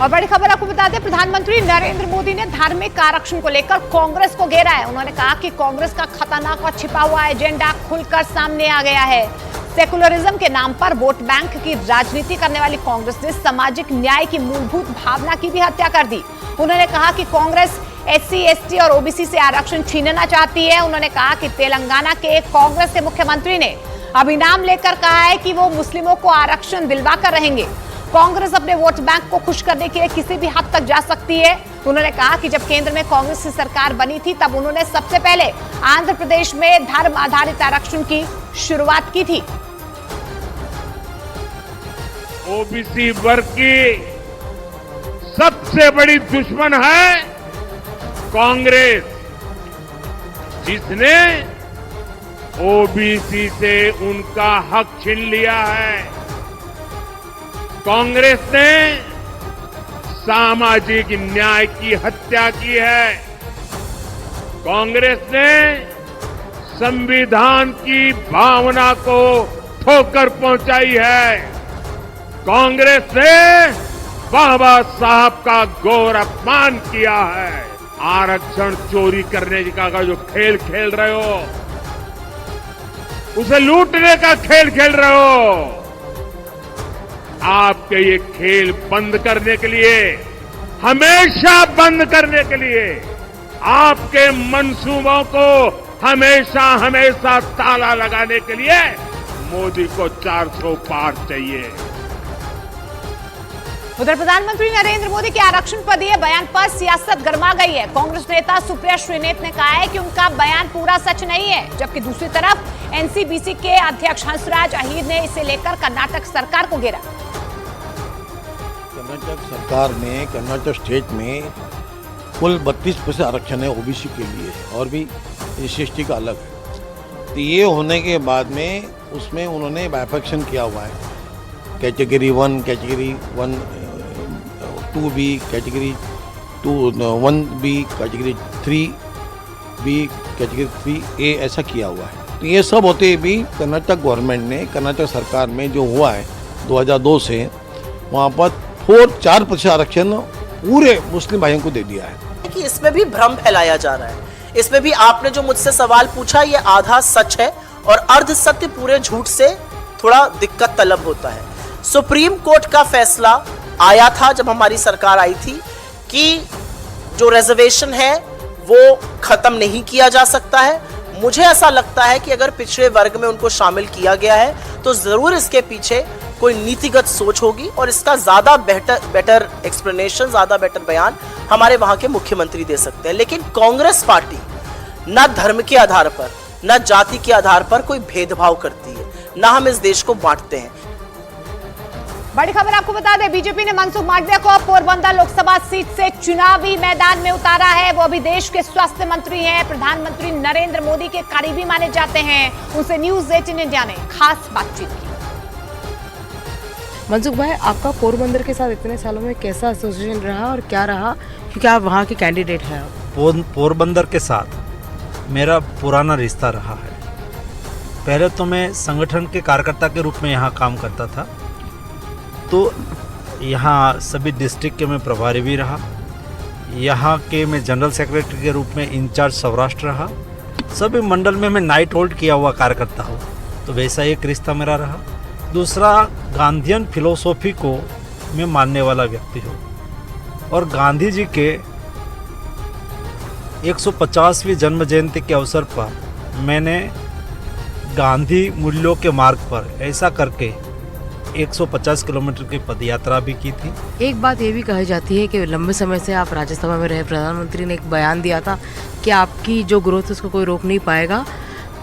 और बड़ी खबर आपको बता दें, प्रधानमंत्री नरेंद्र मोदी ने धार्मिक आरक्षण को लेकर कांग्रेस को घेरा है। उन्होंने कहा कि कांग्रेस का खतरनाक और छिपा हुआ एजेंडा खुलकर सामने आ गया है। सेकुलरिज्म के नाम पर वोट बैंक की राजनीति करने वाली कांग्रेस ने सामाजिक न्याय की मूलभूत भावना की भी हत्या कर दी। उन्होंने कहा कि कांग्रेस SC, ST और OBC से आरक्षण छीनना चाहती है। उन्होंने कहा कि तेलंगाना के कांग्रेस के मुख्यमंत्री ने अभी नाम लेकर कहा है कि वो मुस्लिमों को आरक्षण दिलवा कर रहेंगे। कांग्रेस अपने वोट बैंक को खुश करने के लिए किसी भी हद तक जा सकती है। उन्होंने कहा कि जब केंद्र में कांग्रेस की सरकार बनी थी तब उन्होंने सबसे पहले आंध्र प्रदेश में धर्म आधारित आरक्षण की शुरुआत की थी। OBC वर्ग की सबसे बड़ी दुश्मन है कांग्रेस, जिसने OBC से उनका हक छीन लिया है। कांग्रेस ने सामाजिक न्याय की हत्या की है। कांग्रेस ने संविधान की भावना को ठोकर पहुंचाई है। कांग्रेस ने बाबा साहब का घोर अपमान किया है। आरक्षण चोरी करने का जो खेल खेल रहे हो, उसे लूटने का खेल खेल रहे हो। आपके ये खेल बंद करने के लिए, हमेशा बंद करने के लिए, आपके मंसूबों को हमेशा हमेशा ताला लगाने के लिए मोदी को 400 पार चाहिए। उधर प्रधानमंत्री नरेंद्र मोदी के आरक्षण पर दिए बयान पर सियासत गर्मा गई है। कांग्रेस नेता सुप्रिया श्रीनेत ने कहा है कि उनका बयान पूरा सच नहीं है, जबकि दूसरी तरफ NCBC के अध्यक्ष हंसराज अहीर ने इसे लेकर कर्नाटक सरकार को घेरा। कर्नाटक सरकार ने कर्नाटक स्टेट में कुल 32% आरक्षण है OBC के लिए और भी SC/ST का अलग है। तो ये होने के बाद में उसमें उन्होंने बाइफर्केशन किया हुआ है, category 1, category 1 2B, category 1B, category 3B, category 3A ऐसा किया हुआ है। तो ये सब होते भी कर्नाटक गवर्नमेंट ने, कर्नाटक सरकार में जो हुआ है 2002 से, वहाँ पर 4% आरक्षण पूरे मुस्लिम भाइयों को दे दिया है। कि इसमें भी भ्रम फैलाया जा रहा है। इसमें भी आपने जो मुझसे सवाल पूछा, ये आधा सच है और अर्ध सत्य पूरे झूठ से थोड़ा दिक्कत तलब होता है। सुप्रीम कोर्ट का फैसला आया था जब हमारी सरकार आई थी कि जो रिजर्वेशन है वो खत्म नहीं किया जा सकता है। मुझे ऐसा लगता है कि अगर पिछड़े वर्ग में उनको शामिल किया गया है तो जरूर इसके पीछे कोई नीतिगत सोच होगी और इसका ज्यादा बेटर एक्सप्लेनेशन, ज्यादा बेटर बयान हमारे वहां के मुख्यमंत्री दे सकते हैं। लेकिन कांग्रेस पार्टी न धर्म के आधार पर, न जाति के आधार पर कोई भेदभाव करती है, न हम इस देश को बांटते हैं। बड़ी खबर आपको बता दें, बीजेपी ने मनसुख मांडविया को पोरबंदर लोकसभा सीट से चुनावी मैदान में उतारा है। वो अभी देश के स्वास्थ्य मंत्री हैं, प्रधानमंत्री नरेंद्र मोदी के करीबी माने जाते हैं। उनसे न्यूज़ 18 इंडिया ने खास बातचीत की। मनसुख भाई, आपका पोरबंदर के साथ इतने सालों में कैसा एसोसिएशन रहा और क्या रहा, क्योंकि आप वहाँ के कैंडिडेट हैं? पोरबंदर के साथ मेरा पुराना रिश्ता रहा है। पहले तो मैं संगठन के कार्यकर्ता के रूप में यहाँ काम करता था, तो यहाँ सभी डिस्ट्रिक्ट के मैं प्रभारी भी रहा। यहाँ के मैं जनरल सेक्रेटरी के रूप में इंचार्ज सौराष्ट्र रहा। सभी मंडल में मैं नाइट होल्ड किया हुआ कार्यकर्ता हूँ, तो वैसा एक रिश्ता मेरा रहा। दूसरा, गांधीयन फिलोसॉफी को मैं मानने वाला व्यक्ति हूँ और गांधी जी के 150वीं जन्म जयंती के अवसर पर मैंने गांधी मूल्यों के मार्ग पर ऐसा करके 150 किलोमीटर की पदयात्रा भी की थी। एक बात ये भी कही जाती है कि लंबे समय से आप राज्यसभा में रहे, प्रधानमंत्री ने एक बयान दिया था कि आपकी जो ग्रोथ है उसको कोई रोक नहीं पाएगा।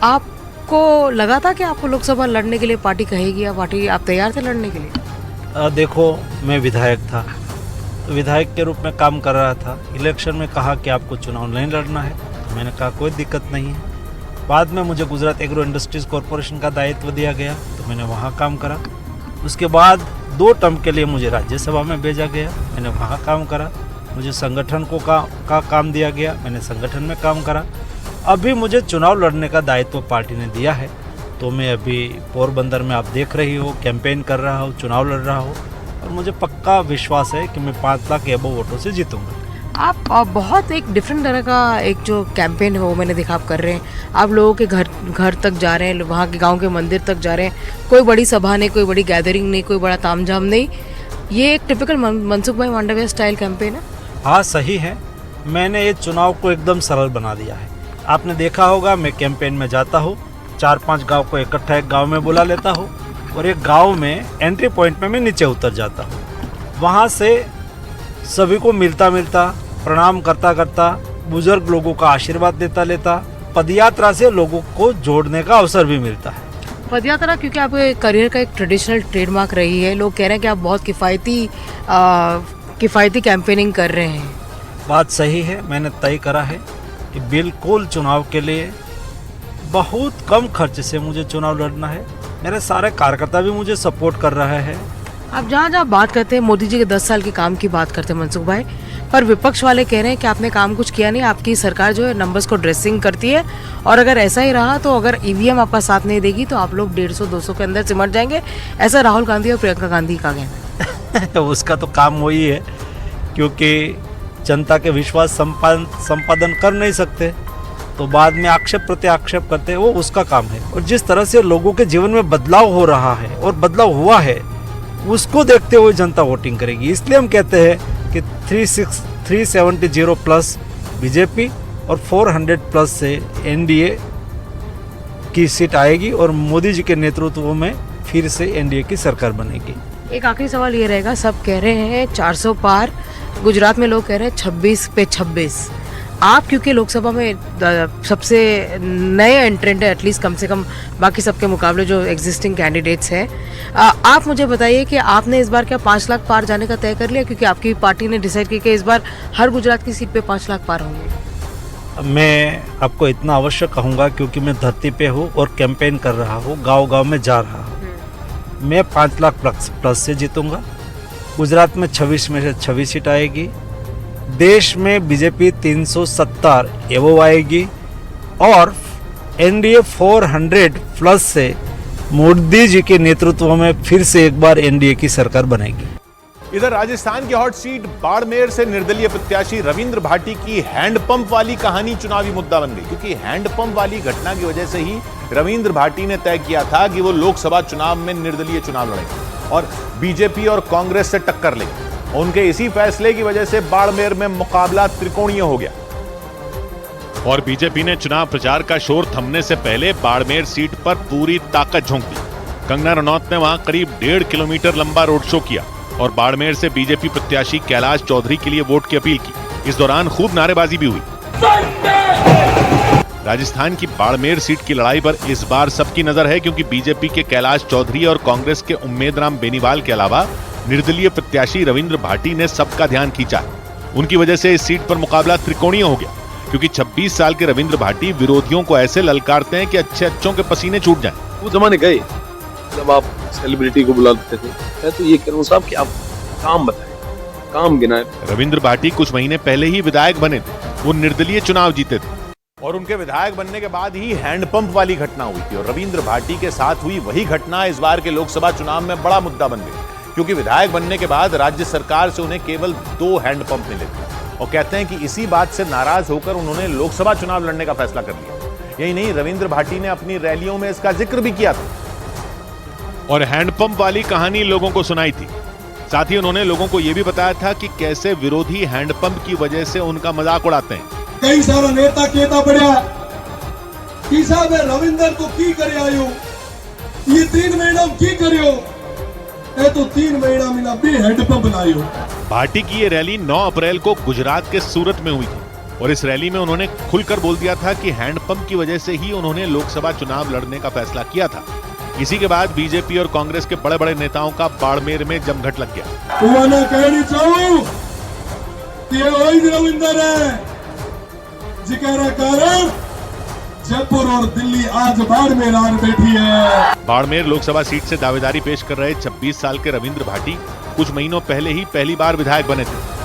आपको लगा था कि आपको लोकसभा लड़ने के लिए पार्टी कहेगी या पार्टी, आप तैयार थे लड़ने के लिए? देखो, मैं विधायक था, तो विधायक के रूप में काम कर रहा था। इलेक्शन में कहा कि आपको चुनाव नहीं लड़ना है, तो मैंने कहा कोई दिक्कत नहीं है। बाद में मुझे गुजरात एग्रो इंडस्ट्रीज कॉरपोरेशन का दायित्व दिया गया, तो मैंने वहाँ काम करा। उसके बाद 2 टर्म के लिए मुझे राज्यसभा में भेजा गया, मैंने वहाँ काम करा। मुझे संगठन को का काम दिया गया, मैंने संगठन में काम करा। अभी मुझे चुनाव लड़ने का दायित्व पार्टी ने दिया है, तो मैं अभी पोरबंदर में आप देख रही हो कैंपेन कर रहा हूँ, चुनाव लड़ रहा हूँ और मुझे पक्का विश्वास है कि मैं 5 लाख एबो वोटों से जीतूंगा। आप बहुत एक डिफरेंट तरह का एक जो कैंपेन है वो मैंने देखा आप कर रहे हैं। आप लोगों के घर तक जा रहे हैं, वहाँ के गांव के मंदिर तक जा रहे हैं। कोई बड़ी सभा नहीं, कोई बड़ी गैदरिंग नहीं, कोई बड़ा तामझाम नहीं। ये एक टिपिकल मनसुख भाई मांडविया स्टाइल कैंपेन है। हाँ सही है, मैंने ये चुनाव को एकदम सरल बना दिया है। आपने देखा होगा मैं कैंपेन में जाता हूँ, 4-5 गांव को इकट्ठा एक गांव में बुला लेता हूँ और एक गांव में एंट्री पॉइंट में मैं नीचे उतर जाता हूँ। वहाँ से सभी को मिलता प्रणाम करता बुजुर्ग लोगों का आशीर्वाद लेता पदयात्रा से लोगों को जोड़ने का अवसर भी मिलता है। पदयात्रा क्योंकि आपके करियर का एक ट्रेडिशनल ट्रेडमार्क रही है, लोग कह रहे हैं कि आप बहुत किफ़ायती कैंपेनिंग कर रहे हैं। बात सही है, मैंने तय करा है कि बिल्कुल चुनाव के लिए बहुत कम खर्च से मुझे चुनाव लड़ना है। मेरे सारे कार्यकर्ता भी मुझे सपोर्ट कर रहे हैं। आप जहाँ बात करते हैं मोदी जी के 10 साल के काम की बात करते हैं मनसुख भाई, पर विपक्ष वाले कह रहे हैं कि आपने काम कुछ किया नहीं, आपकी सरकार जो है नंबर्स को ड्रेसिंग करती है और अगर ऐसा ही रहा तो अगर ईवीएम आपका साथ नहीं देगी तो आप लोग 150-200 के अंदर सिमट जाएंगे। ऐसा राहुल गांधी और प्रियंका गांधी का कहना है। उसका तो काम वही है, क्योंकि जनता के विश्वास संपादन कर नहीं सकते तो बाद में आक्षेप प्रत्याक्षेप करते हैं, वो उसका काम है। और जिस तरह से लोगों के जीवन में बदलाव हो रहा है और बदलाव हुआ है उसको देखते हुए जनता वोटिंग करेगी। इसलिए हम कहते हैं कि 370 प्लस बीजेपी और 400 प्लस से एनडीए की सीट आएगी और मोदी जी के नेतृत्व में फिर से एनडीए की सरकार बनेगी। एक आखिरी सवाल ये रहेगा, सब कह रहे हैं 400 पार, गुजरात में लोग कह रहे हैं 26 पे 26। आप क्योंकि लोकसभा में सबसे नए एंट्रेंट है, एटलीस्ट कम से कम बाकी सबके मुकाबले जो एग्जिस्टिंग कैंडिडेट्स हैं, आप मुझे बताइए कि आपने इस बार क्या 5 लाख पार जाने का तय कर लिया? क्योंकि आपकी पार्टी ने डिसाइड किया कि इस बार हर गुजरात की सीट पे 5 लाख पार होंगे। मैं आपको इतना अवश्य कहूँगा क्योंकि मैं धरती पे हूँ और कैंपेन कर रहा हूँ, गांव-गांव में जा रहा हूँ। मैं 5 लाख प्लस से जीतूंगा। गुजरात में 26 में से 26 सीट आएगी। देश में बीजेपी 370 एवो आएगी और एनडीए 400 प्लस से मोदी जी के नेतृत्व में फिर से एक बार एनडीए की सरकार बनेगी। इधर राजस्थान की हॉट सीट बाड़मेर से निर्दलीय प्रत्याशी रविंद्र भाटी की हैंडपंप वाली कहानी चुनावी मुद्दा बन गई, क्योंकि हैंडपंप वाली घटना की वजह से ही रविंद्र भाटी ने तय किया था कि वो लोकसभा चुनाव में निर्दलीय चुनाव लड़ेंगे और बीजेपी और कांग्रेस से टक्कर लेंगे। उनके इसी फैसले की वजह से बाड़मेर में मुकाबला त्रिकोणीय हो गया और बीजेपी ने चुनाव प्रचार का शोर थमने से पहले बाड़मेर सीट पर पूरी ताकत झोंक दी। कंगना रनौत ने वहां करीब 1.5 किलोमीटर लंबा रोड शो किया और बाड़मेर से बीजेपी प्रत्याशी कैलाश चौधरी के लिए वोट की अपील की। इस दौरान खूब नारेबाजी भी हुई। राजस्थान की बाड़मेर सीट की लड़ाई पर इस बार सबकी नजर है, क्योंकि बीजेपी के कैलाश चौधरी और कांग्रेस के उम्मेद राम बेनीवाल के अलावा निर्दलीय प्रत्याशी रविंद्र भाटी ने सबका ध्यान खींचा। उनकी वजह से इस सीट पर मुकाबला त्रिकोणीय हो गया, क्योंकि 26 साल के रविंद्र भाटी विरोधियों को ऐसे ललकारते हैं कि अच्छों के पसीने छूट जाएं। वो जमाने गए जब आप सेलिब्रिटी को बुलाते थे। मैं तो ये करूँ साहब कि आप काम बताएं, काम गिनाएं। रविंद्र भाटी कुछ महीने पहले ही विधायक बने थे, वो निर्दलीय चुनाव जीते थे और उनके विधायक बनने के बाद ही हैंडपंप वाली घटना हुई थी और रविंद्र भाटी के साथ हुई वही घटना इस बार के लोकसभा चुनाव में बड़ा मुद्दा बन गई, क्योंकि विधायक बनने के बाद राज्य सरकार से उन्हें केवल 2 हैंडपंप मिले थे और कहते हैं कि इसी बात से नाराज होकर उन्होंने लोकसभा चुनाव लड़ने का फैसला कर लिया। यही नहीं, रविंद्र भाटी ने अपनी रैलियों में इसका जिक्र भी किया था और हैंडपंप वाली कहानी लोगों को सुनाई थी। साथ ही उन्होंने लोगों को यह भी बताया था कि कैसे विरोधी हैंडपंप की वजह से उनका मजाक उड़ाते हैं। कई सारा नेता कहता पड़ा कि साहब रविंद्र तो की करे आयो, ये 3 महीना की करियो, ए तो 3 महीना मिला भी हैंडपंप बनायो। भाटी की ये रैली 9 अप्रैल को गुजरात के सूरत में हुई थी और इस रैली में उन्होंने खुलकर बोल दिया था कि हैंडपंप की वजह से ही उन्होंने लोकसभा चुनाव लड़ने का फैसला किया था। इसी के बाद बीजेपी और कांग्रेस के बड़े बड़े नेताओं का बाड़मेर में जमघट लग गया। कहनी चाहूं कि रविंद्र है जिकरा कारण जयपुर और दिल्ली आज बाड़मेर आन बैठी है। बाड़मेर लोकसभा सीट से दावेदारी पेश कर रहे 26 साल के रविंद्र भाटी कुछ महीनों पहले ही पहली बार विधायक बने थे।